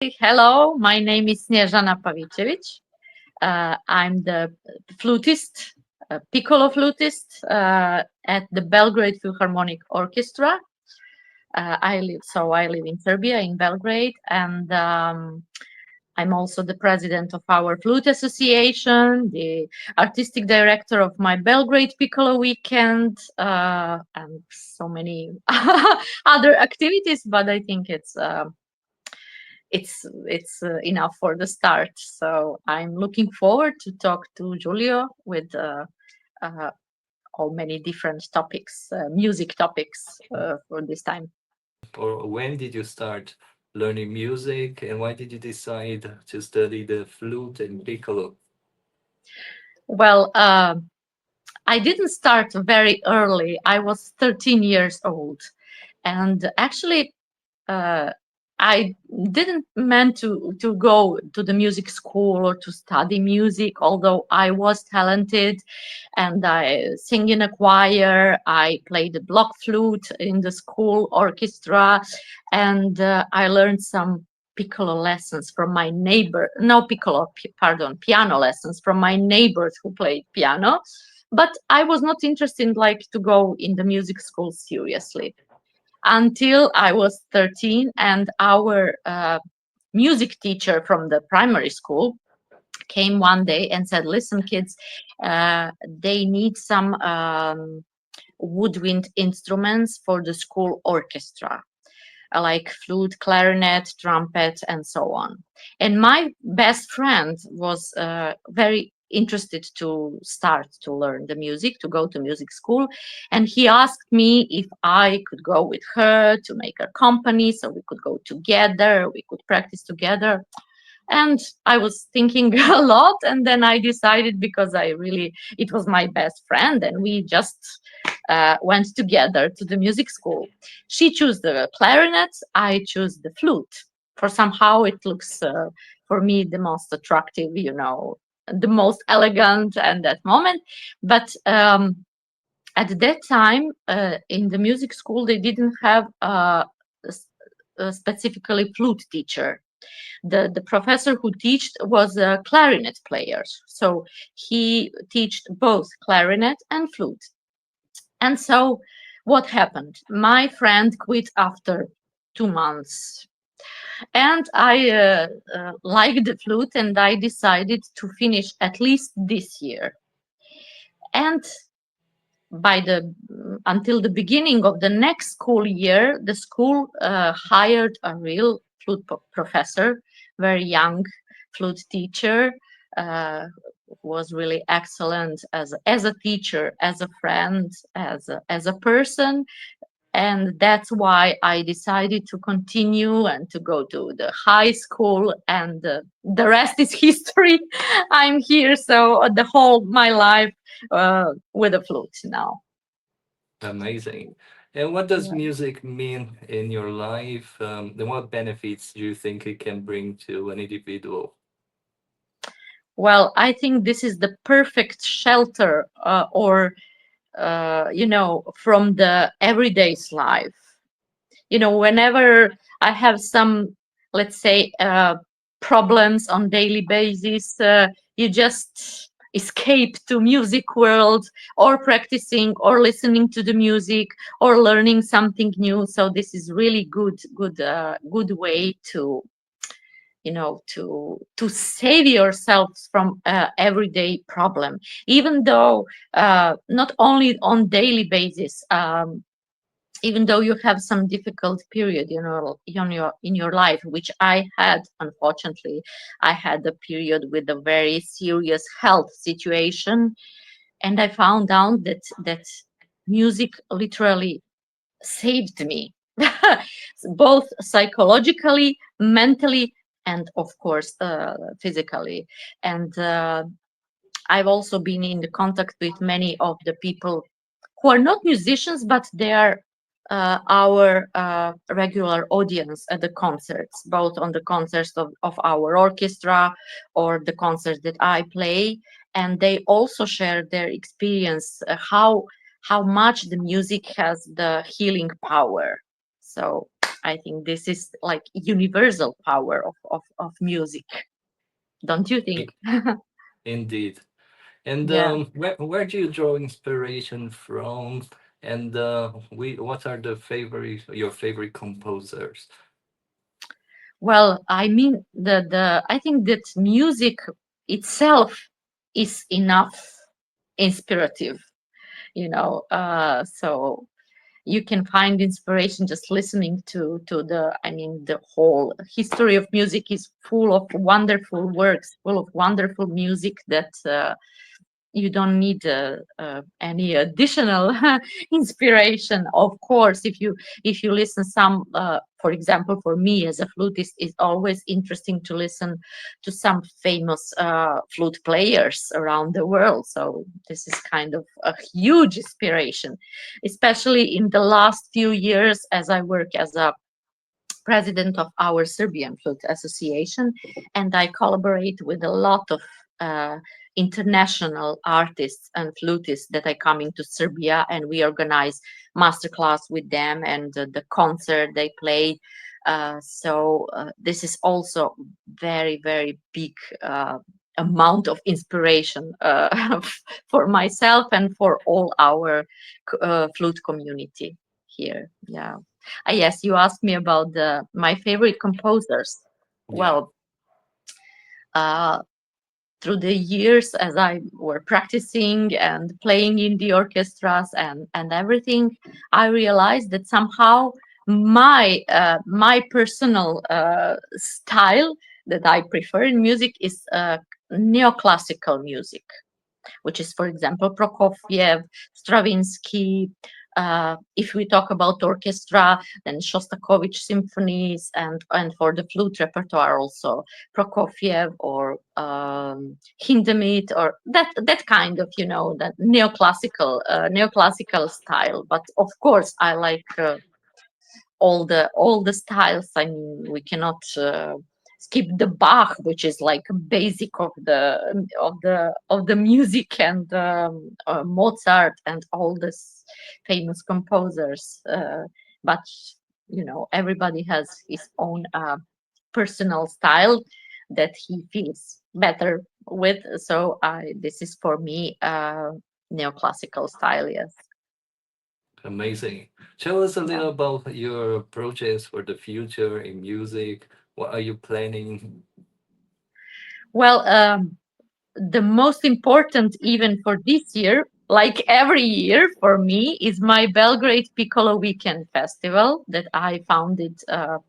Hello, my name is Snjezana Pavicevic. I'm the flutist, piccolo flutist at the Belgrade Philharmonic Orchestra. I live in Serbia, in Belgrade, and I'm also the president of our flute association, the artistic director of my Belgrade Piccolo weekend, and so many other activities. But I think it's enough for the start. So I'm looking forward to talk to Giulio with uh, all many different topics, music topics for this time. Or when did you start learning music, and why did you decide to study the flute and piccolo? Well, I didn't start very early. I was 13 years old, and actually, uh, I didn't meant to go to the music school or to study music, although I was talented and I sing in a choir. I played the block flute in the school orchestra, and I learned some piccolo lessons from my neighbor. No piccolo, pardon, piano lessons from my neighbors who played piano. But I was not interested, like, to go in the music school seriously until I was 13, and our music teacher from the primary school came one day and said, "Listen, kids, they need some woodwind instruments for the school orchestra, like flute, clarinet, trumpet, and so on." And my best friend was very interested to start to learn the music, to go to music school. And he asked me if I could go with her to make a company so we could go together, we could practice together. And I was thinking a lot, and then I decided, because it was my best friend, and we just went together to the music school. She chose the clarinet, I chose the flute. For somehow it looks, for me, the most attractive, the most elegant at that moment. But at that time, in the music school, they didn't have a specifically flute teacher. The professor who taught was a clarinet player, so he taught both clarinet and flute. And so what happened? My friend quit after 2 months, and I liked the flute, and I decided to finish at least this year. And by the until the beginning of the next school year, the school hired a real flute professor, very young flute teacher, uh, who was really excellent as a teacher, as a friend, as a person. And that's why I decided to continue and to go to the high school, and the rest is history. I'm here, so the whole my life with a flute now. Amazing. And what does Yeah. music mean in your life? And what benefits do you think it can bring to an individual? Well, I think this is the perfect shelter, or from the everyday's life. Whenever I have some, let's say, problems on daily basis, you just escape to music world, or practicing, or listening to the music, or learning something new. So this is really good way to save yourselves from everyday problem, even though not only on daily basis, even though you have some difficult period, in your life, which I had. Unfortunately, I had a period with a very serious health situation, and I found out that music literally saved me, both psychologically, mentally, and of course physically. And I've also been in the contact with many of the people who are not musicians, but they are our regular audience at the concerts, both on the concerts of our orchestra or the concerts that I play. And they also share their experience, how much the music has the healing power. So I think this is like universal power of music, don't you think? I- Indeed. And Yeah. where do you draw inspiration from? And what are your favorite composers? Well, I mean, the I think that music itself is enough inspirative, so you can find inspiration just listening to the, I mean, the whole history of music is full of wonderful works, full of wonderful music that you don't need any additional inspiration. Of course, if you listen some, for example, for me as a flutist, it's always interesting to listen to some famous flute players around the world. So this is kind of a huge inspiration, especially in the last few years as I work as a president of our Serbian Flute Association, and I collaborate with a lot of uh, international artists and flutists that are coming to Serbia, and we organize masterclass with them and the concert they play. So this is also very, very big amount of inspiration for myself and for all our flute community here. Yeah. Yes, you asked me about my favorite composers. Yeah. Well, uh, through the years as I were practicing and playing in the orchestras and everything, I realized that somehow my personal style that I prefer in music is neoclassical music, which is, for example, Prokofiev, Stravinsky. If we talk about orchestra, then Shostakovich symphonies, and for the flute repertoire also Prokofiev or Hindemith, or that kind of, that neoclassical style. But of course, I like all the styles. I mean, we cannot skip the Bach, which is like basic of the music, and Mozart and all this famous composers. But everybody has his own personal style that he feels better with. So this is for me neoclassical style. Yes. Amazing. Tell us a Yeah. little about your projects for the future in music. What are you planning? Well, the most important even for this year, like every year for me, is my Belgrade Piccolo Weekend Festival that I founded uh,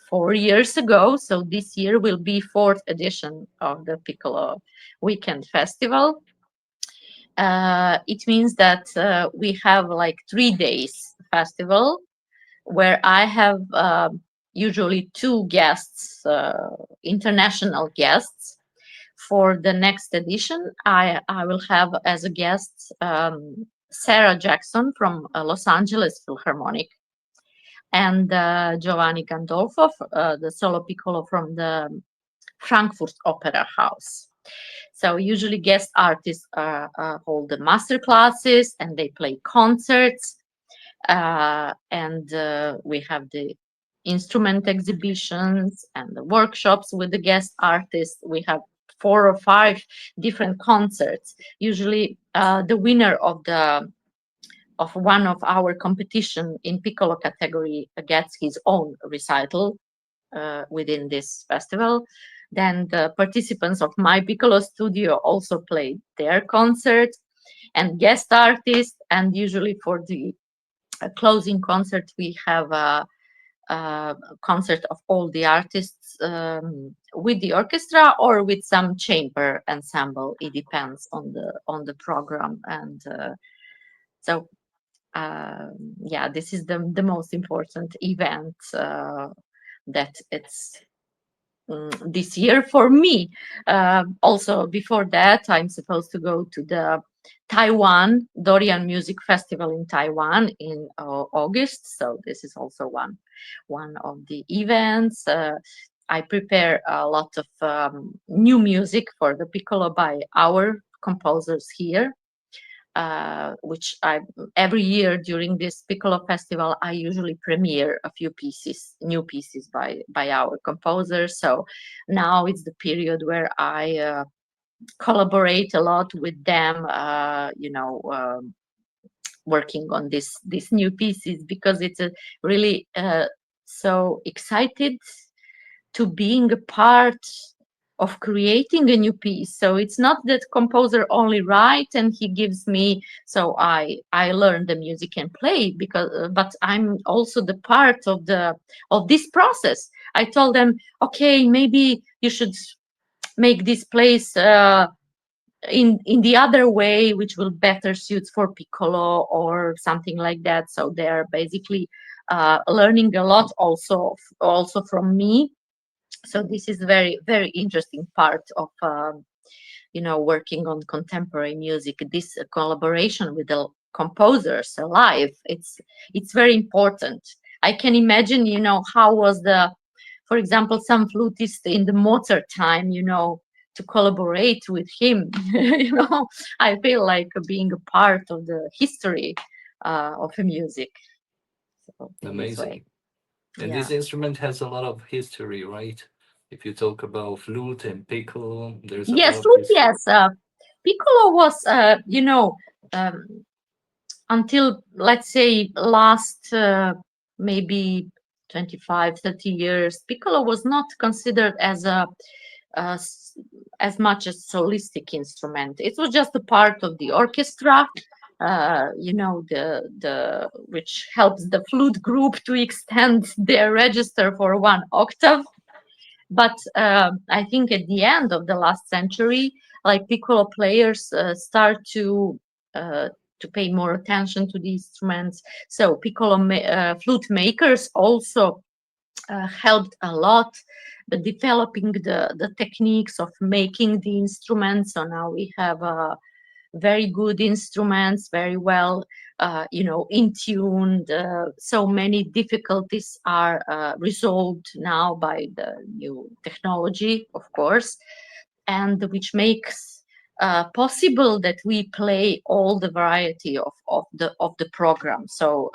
4 years ago. So this year will be fourth edition of the Piccolo Weekend Festival. It means that we have like 3 days festival where I have usually two guests, international guests. For the next edition, I will have as a guest Sarah Jackson from Los Angeles Philharmonic, and Giovanni Gandolfo, the solo piccolo from the Frankfurt Opera House. So usually guest artists hold the master classes and they play concerts, and we have the instrument exhibitions and the workshops with the guest artists. We have 4 or 5 different concerts. Usually, the winner of one of our competition in piccolo category gets his own recital within this festival. Then the participants of my piccolo studio also play their concert and guest artists. And usually for the closing concert, we have a concert of all the artists with the orchestra or with some chamber ensemble. It depends on the program, and so yeah, this is the most important event that it's this year for me. Also, before that, I'm supposed to go to the Taiwan Dorian Music Festival in Taiwan in August. So this is also one of the events. I prepare a lot of new music for the piccolo by our composers here. which I every year during this Piccolo festival I usually premiere a few pieces, new pieces by our composers. So now it's the period where I collaborate a lot with them, working on these new pieces because it's a really so excited to being a part of creating a new piece. So it's not that composer only write and he gives me, so I learn the music and play, because but I'm also the part of this process. I told them, okay, maybe you should make this place in the other way, which will better suits for piccolo or something like that. So they're basically learning a lot also from me. So this is very interesting part of working on contemporary music. This collaboration with the composers live, it's very important. I can imagine, how was the, for example, some flutist in the Mozart time, to collaborate with him. I feel like being a part of the history of music. So in this way, Amazing. And yeah. this instrument has a lot of history, right? If you talk about flute and piccolo, there's a lot Yes, of flute, history. yes. Piccolo was, um, until, let's say, last maybe 25, 30 years, piccolo was not considered as uh, s- as much as solistic instrument. It was just a part of the orchestra, the which helps the flute group to extend their register for one octave. But I think at the end of the last century, like piccolo players start uh, to pay more attention to the instruments. So flute makers also helped a lot, but developing the techniques of making the instruments. So now we have very good instruments, very well, in tuned. So many difficulties are resolved now by the new technology, of course, and which makes possible that we play all the variety of the program. So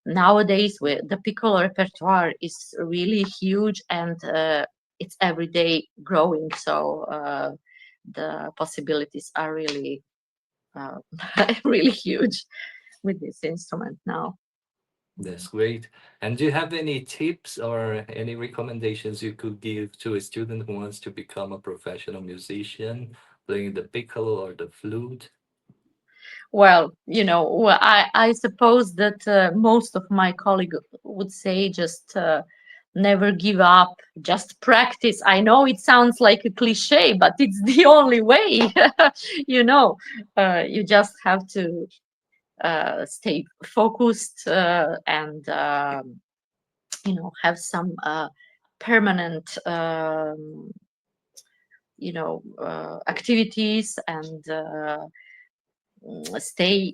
nowadays, the piccolo repertoire is really huge, and it's every day growing. So the possibilities are really uh, really huge with this instrument now. That's great. And do you have any tips or any recommendations you could give to a student who wants to become a professional musician, playing the piccolo or the flute? Well, I suppose that most of my colleagues would say just never give up, just practice. I know it sounds like a cliche, but it's the only way. you know, you just have to stay focused and have some permanent activities and stay,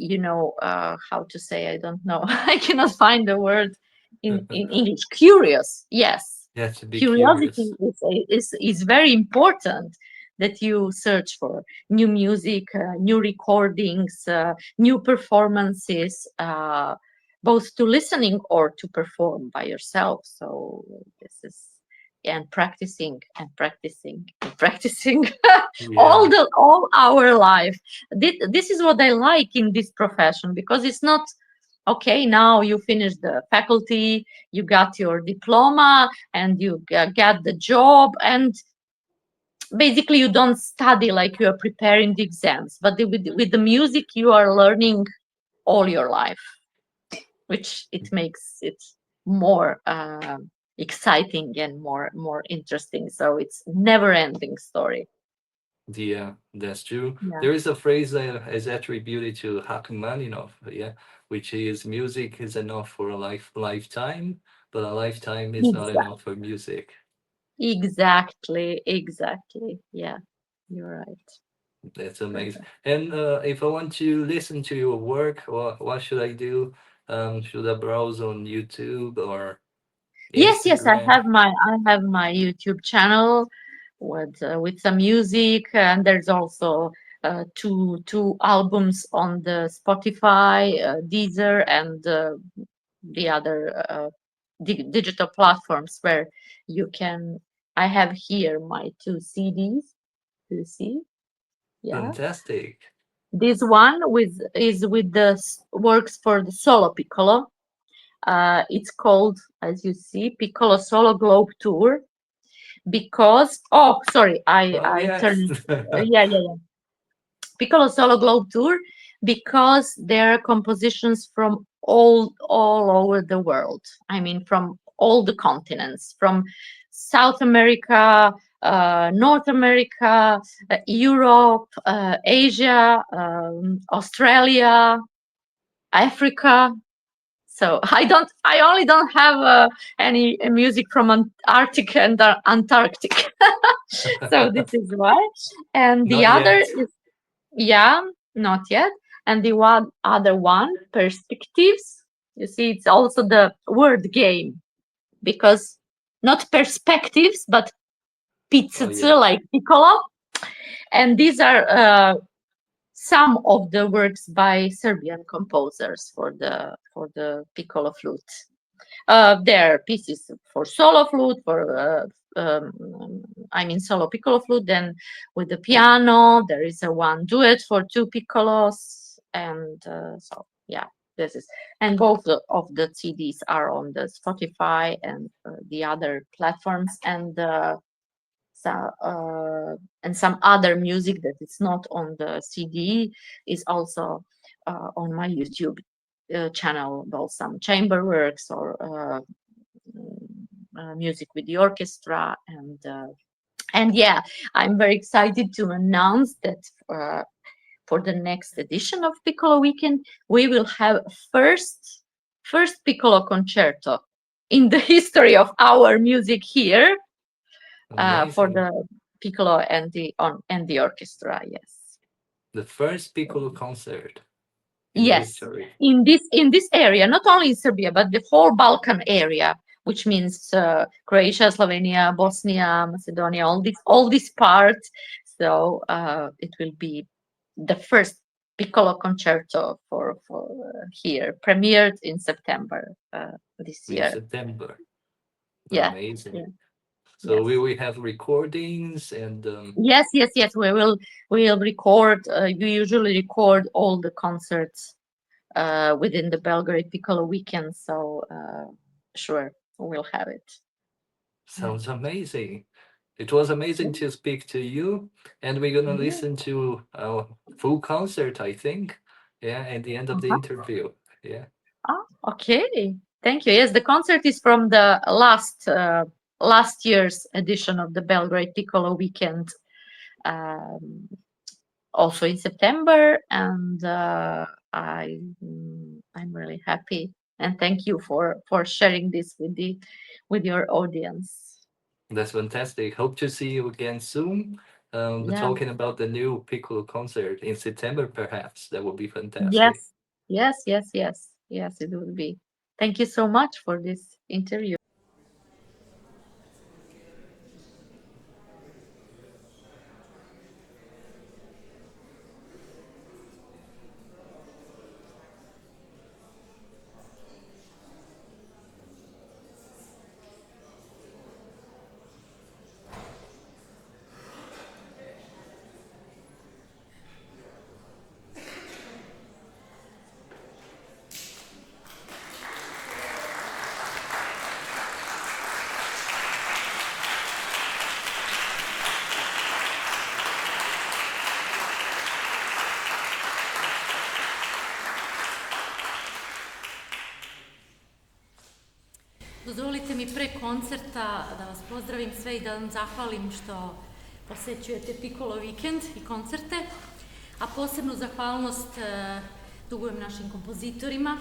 how to say, I don't know. I cannot find the word in English. Curious, yes. You have to be Curiosity curious. is very important, that you search for new music, new recordings, new performances, both to listening or to perform by yourself. So this is, and practicing and practicing and practicing Yeah, all our life. This is what I like in this profession, because it's not okay, now you finish the faculty, you got your diploma, and you get the job, and basically you don't study like you are preparing the exams, but with the music you are learning all your life, which it makes it more exciting and more interesting. So it's never ending story. yeah, that's true. Yeah. There is a phrase that is attributed to Rachmaninoff, yeah, which is music is enough for a lifetime, but a lifetime is not enough for music. Exactly. Yeah, you're right. That's amazing. Perfect. And if I want to listen to your work, what should I do? Should I browse on YouTube or Yes, Instagram? I have my YouTube channel with some music, and there's also two albums on the Spotify, Deezer, and the other digital platforms where you can. I have here my two CDs. Do you see? Yeah. Fantastic. This one is with the works for the solo piccolo. It's called, as you see, Piccolo Solo Globe Tour. Because sorry, Oh, I yes. turned. Yeah. Piccolo Solo Globe Tour, because there are compositions from all over the world. I mean, from all the continents, from South America, North America, Europe, Asia, Australia, Africa. So I only don't have any music from Arctic and Antarctic. So this is why. And the Not other yet. is, yeah, not yet. And the other one, perspectives. You see, it's also the word game, because not perspectives, but Oh, pizzice, yeah. like piccolo. And these are some of the works by Serbian composers for the piccolo flute. There are pieces for solo flute, for I mean solo piccolo flute. Then with the piano, there is a one duet for two piccolos, and so yeah, this is. And both of the CDs are on the Spotify and the other platforms, so, and some other music that is not on the CD is also on my YouTube channel, both some chamber works or music with the orchestra. And yeah, I'm very excited to announce that for the next edition of Piccolo Weekend, we will have first piccolo concerto in the history of our music here, for Amazing. the piccolo and the orchestra. Yes. The first piccolo concert in the Yes, history. in this area, not only in Serbia, but the whole Balkan area, which means Croatia, Slovenia, Bosnia, Macedonia, all these parts. So it will be the first piccolo concerto for here, premiered in September this In year. September. Yeah, yeah, Amazing. So we yes. will have recordings and Yes. We will record. We usually record all the concerts within the Belgrade Piccolo weekend. So sure, we'll have it. Yeah. sounds amazing. It was amazing to speak to you, and we're gonna Yeah. listen to our full concert, I think. Yeah, at the end of the Uh-huh. interview. Yeah. Ah, okay. Thank you. Yes, the concert is from the last year's edition of the Belgrade Piccolo weekend, um, also in September, and I'm really happy, and thank you for sharing this with your audience. That's fantastic. Hope to see you again soon. Yeah. Talking about the new Piccolo concert in September, perhaps. That would be fantastic. Yes. Yes. It will be. Thank you so much for this interview. Dozvolite mi pre koncerta da vas pozdravim sve i da vam zahvalim što posećujete Piccolo vikend i koncerte, a posebnu zahvalnost dugujem našim kompozitorima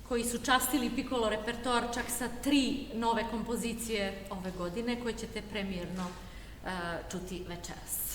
koji su častili Piccolo repertoar čak sa 3 nove kompozicije ove godine koje ćete premijerno čuti večeras.